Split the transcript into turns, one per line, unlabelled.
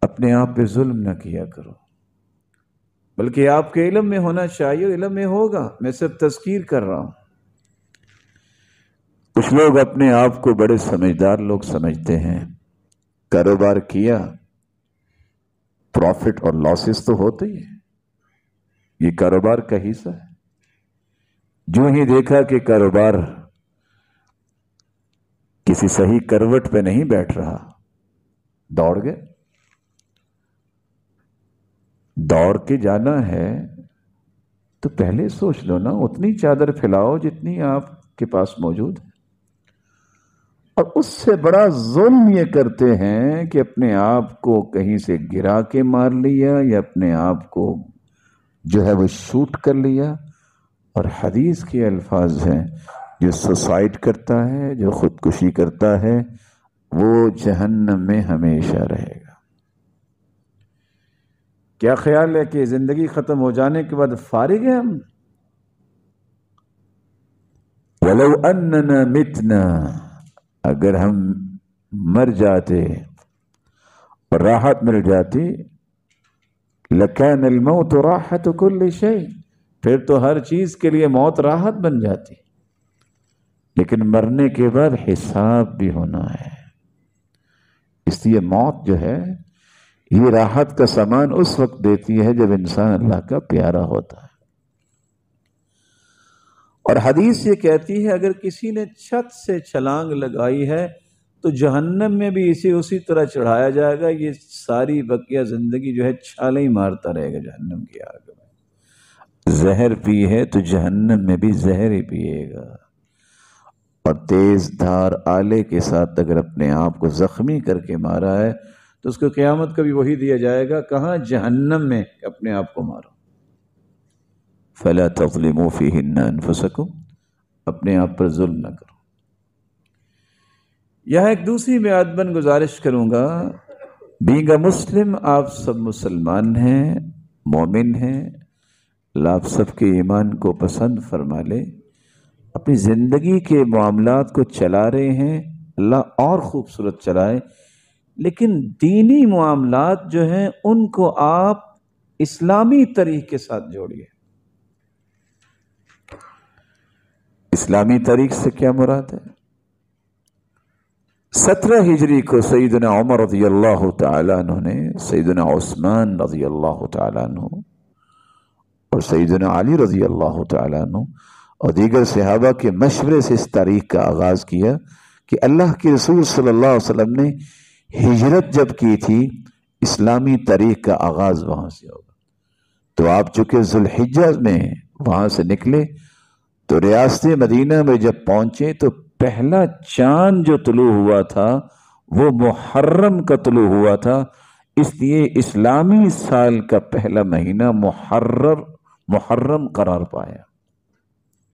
اپنے آپ پہ ظلم نہ کیا کرو، بلکہ آپ کے علم میں ہونا چاہیے، اور علم میں ہوگا، میں صرف تذکیر کر رہا ہوں۔ کچھ لوگ اپنے آپ کو بڑے سمجھدار لوگ سمجھتے ہیں، کاروبار کیا، پروفٹ اور لاسز تو ہوتے ہی ہیں، یہ کاروبار کا حصہ ہے۔ جو ہی دیکھا کہ کاروبار کسی صحیح کروٹ پہ نہیں بیٹھ رہا، دوڑ گئے۔ دوڑ کے جانا ہے تو پہلے سوچ لو نا، اتنی چادر پھیلاؤ جتنی آپ کے پاس موجود ہے۔ اور اس سے بڑا ظلم یہ کرتے ہیں کہ اپنے آپ کو کہیں سے گرا کے مار لیا، یا اپنے آپ کو جو ہے وہ شوٹ کر لیا۔ اور حدیث کے الفاظ ہیں، جو سوسائڈ کرتا ہے، جو خودکشی کرتا ہے، وہ جہنم میں ہمیشہ رہے گا۔ کیا خیال ہے کہ زندگی ختم ہو جانے کے بعد فارغ ہیں ہم؟ وَلَوْ أَنَّنَا مِتْنَا، اگر ہم مر جاتے اور راحت مل جاتی، لَكَانَ الْمَوْتُ رَاحَةُ كُلِّ شَيْءٍ، پھر تو ہر چیز کے لیے موت راحت بن جاتی۔ لیکن مرنے کے بعد حساب بھی ہونا ہے، اس لیے موت جو ہے یہ راحت کا سامان اس وقت دیتی ہے جب انسان اللہ کا پیارا ہوتا ہے۔ اور حدیث یہ کہتی ہے، اگر کسی نے چھت سے چھلانگ لگائی ہے تو جہنم میں بھی اسی طرح چڑھایا جائے گا، یہ ساری بقیہ زندگی جو ہے چھالیں ہی مارتا رہے گا جہنم کی آگ میں۔ زہر پی ہے تو جہنم میں بھی زہر ہی پیے گا، اور تیز دھار آلے کے ساتھ اگر اپنے آپ کو زخمی کر کے مارا ہے تو اس کو قیامت کا بھی وہی دیا جائے گا، کہاں؟ جہنم میں، اپنے آپ کو مارو۔ فَلَا تَظْلِمُوا فِيهِنَّ أَنفُسَكُمْ، اپنے آپ پر ظلم نہ کرو۔ یہاں ایک دوسری میں ادباً گزارش کروں گا، بینگ اے مسلم، آپ سب مسلمان ہیں، مومن ہیں، اللہ آپ سب کے ایمان کو پسند فرما لے، اپنی زندگی کے معاملات کو چلا رہے ہیں، اللہ اور خوبصورت چلائے، لیکن دینی معاملات جو ہیں ان کو آپ اسلامی طریق کے ساتھ جوڑیے۔ اسلامی طریق سے کیا مراد ہے؟ 17 ہجری کو سیدنا عمر رضی اللہ تعالیٰ عنہ نے سیدنا عثمان رضی اللہ تعالیٰ عنہ اور سیدنا علی رضی اللہ تعالیٰ عنہ اور دیگر صحابہ کے مشورے سے اس تاریخ کا آغاز کیا کہ اللہ کے رسول صلی اللہ علیہ وسلم نے ہجرت جب کی تھی، اسلامی تاریخ کا آغاز وہاں سے ہوگا۔ تو آپ چونکہ ذوالحجہ میں وہاں سے نکلے تو ریاست مدینہ میں جب پہنچے تو پہلا چاند جو طلوع ہوا تھا وہ محرم کا طلوع ہوا تھا، اس لیے اسلامی سال کا پہلا مہینہ محرم قرار پایا۔